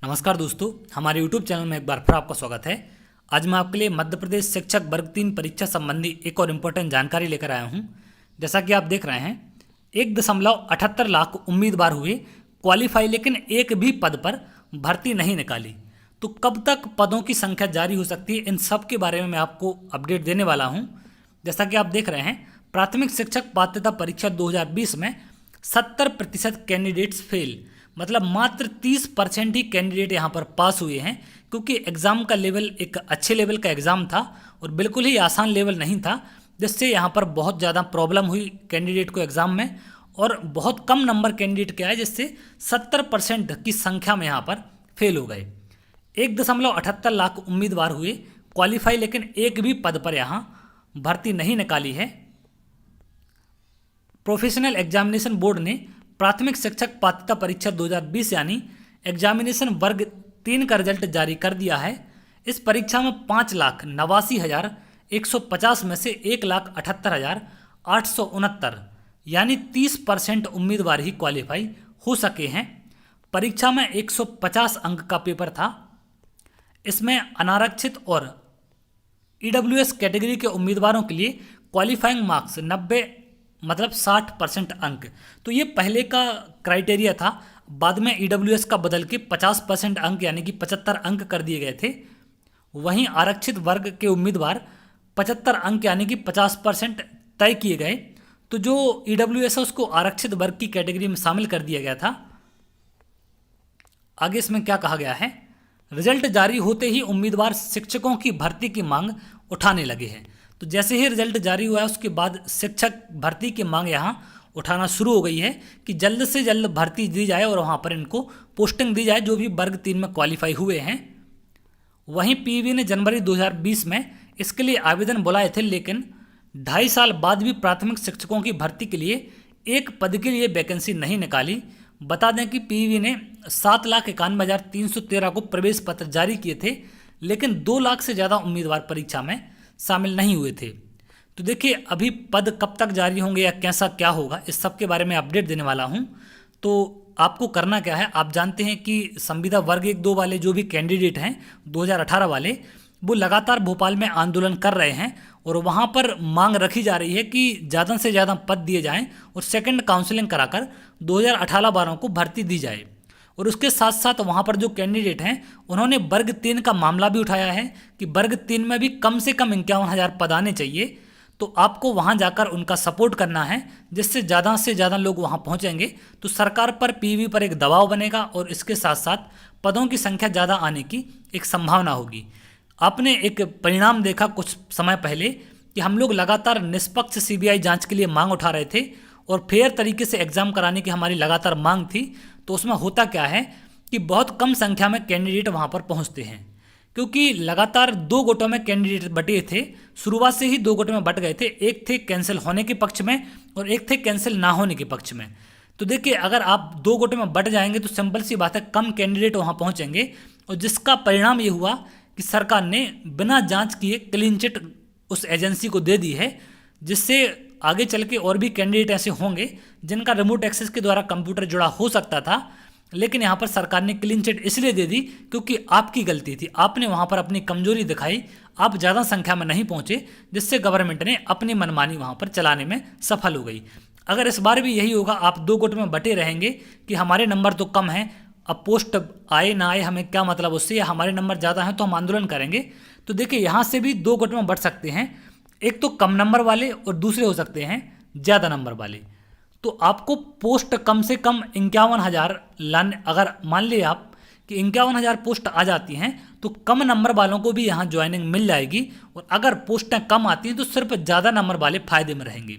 नमस्कार दोस्तों, हमारे YouTube चैनल में एक बार फिर आपका स्वागत है। आज मैं आपके लिए मध्य प्रदेश शिक्षक वर्ग 3 परीक्षा संबंधी एक और इम्पोर्टेंट जानकारी लेकर आया हूं। जैसा कि आप देख रहे हैं, 1.78 लाख उम्मीदवार हुए क्वालिफाई, लेकिन एक भी पद पर भर्ती नहीं निकाली। तो कब तक पदों की संख्या जारी हो सकती है, इन सब के बारे में मैं आपको अपडेट देने वाला हूँ। जैसा कि आप देख रहे हैं, प्राथमिक शिक्षक पात्रता परीक्षा 2020 में 70% कैंडिडेट्स फेल, मतलब मात्र 30% ही कैंडिडेट यहाँ पर पास हुए हैं, क्योंकि एग्ज़ाम का लेवल एक अच्छे लेवल का एग्ज़ाम था और बिल्कुल ही आसान लेवल नहीं था, जिससे यहाँ पर बहुत ज़्यादा प्रॉब्लम हुई कैंडिडेट को एग्ज़ाम में। और बहुत कम नंबर कैंडिडेट के आए, जिससे 70% की संख्या में यहाँ पर फेल हो गए। 1.78 लाख उम्मीदवार हुए क्वालिफाई, लेकिन एक भी पद पर यहाँ भर्ती नहीं निकाली है। प्रोफेशनल एग्जामिनेशन बोर्ड ने प्राथमिक शिक्षक पात्रता परीक्षा 2020 यानी एग्जामिनेशन वर्ग 3 का रिजल्ट जारी कर दिया है। इस परीक्षा में 5,89,150 में से 1,78,869 यानी 30% उम्मीदवार ही क्वालिफाई हो सके हैं। परीक्षा में 150 अंक का पेपर था। इसमें अनारक्षित और ईडब्ल्यूएस कैटेगरी के उम्मीदवारों के लिए क्वालिफाइंग मार्क्स 90 मतलब 60% अंक। तो ये पहले का क्राइटेरिया था, बाद में ईडब्ल्यूएस का बदल के 50% अंक यानी कि 75 अंक कर दिए गए थे। वहीं आरक्षित वर्ग के उम्मीदवार 75 अंक यानी कि 50% तय किए गए। तो जो ईडब्ल्यूएस है उसको आरक्षित वर्ग की कैटेगरी में शामिल कर दिया गया था। आगे इसमें क्या कहा गया है, रिजल्ट जारी होते ही उम्मीदवार शिक्षकों की भर्ती की मांग उठाने लगे हैं। तो जैसे ही रिजल्ट जारी हुआ है उसके बाद शिक्षक भर्ती की मांग यहाँ उठाना शुरू हो गई है कि जल्द से जल्द भर्ती दी जाए और वहाँ पर इनको पोस्टिंग दी जाए जो भी वर्ग 3 में क्वालिफाई हुए हैं। वहीं पीवी ने जनवरी 2020 में इसके लिए आवेदन बुलाए थे, लेकिन 2.5 साल बाद भी प्राथमिक शिक्षकों की भर्ती के लिए एक पद के लिए वैकेंसी नहीं निकाली। बता दें कि पीवी ने 7,91,313 को प्रवेश पत्र जारी किए थे, लेकिन 2 लाख से ज़्यादा उम्मीदवार परीक्षा में शामिल नहीं हुए थे। तो देखिए, अभी पद कब तक जारी होंगे या कैसा क्या होगा, इस सब के बारे में अपडेट देने वाला हूं। तो आपको करना क्या है, आप जानते हैं कि संविदा वर्ग 1-2 वाले जो भी कैंडिडेट हैं 2018 वाले, वो लगातार भोपाल में आंदोलन कर रहे हैं और वहां पर मांग रखी जा रही है कि ज़्यादा से ज़्यादा पद दिए जाएं और सेकंड काउंसलिंग कराकर 2018-12 को भर्ती दी जाए। और उसके साथ साथ वहाँ पर जो कैंडिडेट हैं उन्होंने वर्ग 3 का मामला भी उठाया है कि वर्ग 3 में भी कम से कम 51,000 पद आने चाहिए। तो आपको वहाँ जाकर उनका सपोर्ट करना है, जिससे ज़्यादा लोग वहाँ पहुँचेंगे तो सरकार पर पीवी पर एक दबाव बनेगा और इसके साथ साथ पदों की संख्या ज़्यादा आने की एक संभावना होगी। आपने एक परिणाम देखा कुछ समय पहले कि हम लोग लगातार निष्पक्ष सीबीआई जाँच के लिए मांग उठा रहे थे और फेयर तरीके से एग्ज़ाम कराने की हमारी लगातार मांग थी। तो उसमें होता क्या है कि बहुत कम संख्या में कैंडिडेट वहाँ पर पहुँचते हैं, क्योंकि लगातार 2 गुटों में कैंडिडेट बटे थे। शुरुआत से ही 2 गुटों में बट गए थे, एक थे कैंसिल होने के पक्ष में और एक थे कैंसिल ना होने के पक्ष में। तो देखिए, अगर आप 2 गुटों में बट जाएंगे तो सिंपल सी बात है, कम कैंडिडेट वहाँ पहुँचेंगे और जिसका परिणाम ये हुआ कि सरकार ने बिना जाँच किए क्लीन चिट उस एजेंसी को दे दी है, जिससे आगे चल के और भी कैंडिडेट ऐसे होंगे जिनका रिमोट एक्सेस के द्वारा कंप्यूटर जुड़ा हो सकता था, लेकिन यहाँ पर सरकार ने क्लीन चिट इसलिए दे दी क्योंकि आपकी गलती थी, आपने वहाँ पर अपनी कमजोरी दिखाई, आप ज़्यादा संख्या में नहीं पहुँचे, जिससे गवर्नमेंट ने अपनी मनमानी वहाँ पर चलाने में सफल हो गई। अगर इस बार भी यही होगा, आप 2 गुट में बटे रहेंगे कि हमारे नंबर तो कम हैं, अब पोस्ट आए ना आए हमें क्या मतलब उससे, या हमारे नंबर ज़्यादा हैं तो हम आंदोलन करेंगे। तो देखिए, यहाँ से भी 2 गुट में बढ़ सकते हैं, एक तो कम नंबर वाले और दूसरे हो सकते हैं ज़्यादा नंबर वाले। तो आपको पोस्ट कम से कम 51,000 लाने, अगर मान लिया आप कि 51,000 पोस्ट आ जाती हैं तो कम नंबर वालों को भी यहाँ ज्वाइनिंग मिल जाएगी, और अगर पोस्टें कम आती हैं तो सिर्फ ज़्यादा नंबर वाले फ़ायदे में रहेंगे।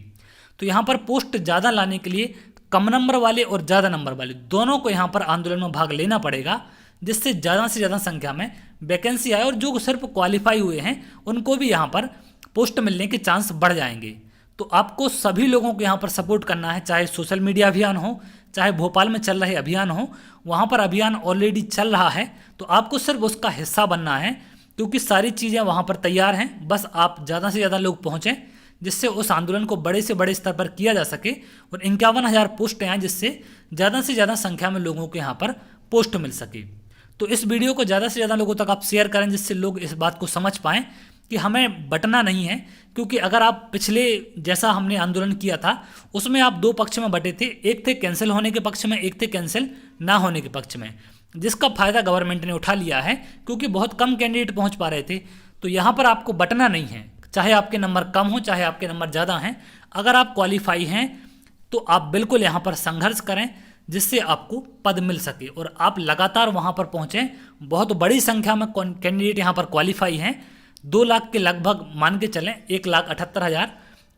तो यहाँ पर पोस्ट ज़्यादा लाने के लिए कम नंबर वाले और ज़्यादा नंबर वाले दोनों को यहाँ पर आंदोलन में भाग लेना पड़ेगा, जिससे ज़्यादा से ज़्यादा संख्या में वैकेंसी आए और जो सिर्फ क्वालिफाई हुए हैं उनको भी यहाँ पर पोस्ट मिलने के चांस बढ़ जाएंगे। तो आपको सभी लोगों को यहाँ पर सपोर्ट करना है, चाहे सोशल मीडिया अभियान हो, चाहे भोपाल में चल रहे अभियान हो। वहाँ पर अभियान ऑलरेडी चल रहा है, तो आपको सिर्फ उसका हिस्सा बनना है, क्योंकि सारी चीज़ें वहाँ पर तैयार हैं। बस आप ज़्यादा से ज़्यादा लोग पहुँचें, जिससे उस आंदोलन को बड़े से बड़े स्तर पर किया जा सके और 51,000 पोस्टें आएँ, जिससे ज़्यादा से ज़्यादा संख्या में लोगों को यहाँ पर पोस्ट मिल सके। तो इस वीडियो को ज़्यादा से ज़्यादा लोगों तक आप शेयर करें, जिससे लोग इस बात को समझ पाएँ कि हमें बंटना नहीं है। क्योंकि अगर आप पिछले जैसा हमने आंदोलन किया था उसमें आप दो पक्ष में बटे थे, एक थे कैंसिल होने के पक्ष में, एक थे कैंसिल ना होने के पक्ष में, जिसका फायदा गवर्नमेंट ने उठा लिया है क्योंकि बहुत कम कैंडिडेट पहुंच पा रहे थे। तो यहाँ पर आपको बटना नहीं है, चाहे आपके नंबर कम हो चाहे आपके नंबर ज़्यादा हैं। अगर आप क्वालिफाई हैं तो आप बिल्कुल यहाँ पर संघर्ष करें जिससे आपको पद मिल सके और आप लगातार वहाँ पर पहुँचें। बहुत बड़ी संख्या में कैंडिडेट यहाँ पर क्वालिफाई हैं, 2 लाख के लगभग मान के चलें, 1,78,000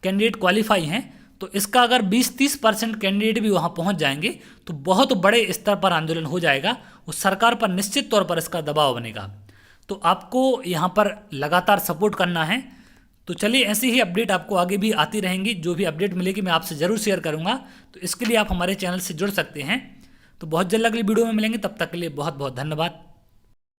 कैंडिडेट क्वालिफाई हैं। तो इसका अगर 20-30% कैंडिडेट भी वहाँ पहुँच जाएंगे तो बहुत बड़े स्तर पर आंदोलन हो जाएगा और सरकार पर निश्चित तौर पर इसका दबाव बनेगा। तो आपको यहाँ पर लगातार सपोर्ट करना है। तो चलिए ऐसी ही अपडेट आपको आगे भी आती रहेंगी, जो भी अपडेट मिलेगी मैं आपसे ज़रूर शेयर करूँगा। तो इसके लिए आप हमारे चैनल से जुड़ सकते हैं। तो बहुत जल्द अगली वीडियो में मिलेंगे, तब तक के लिए बहुत बहुत धन्यवाद।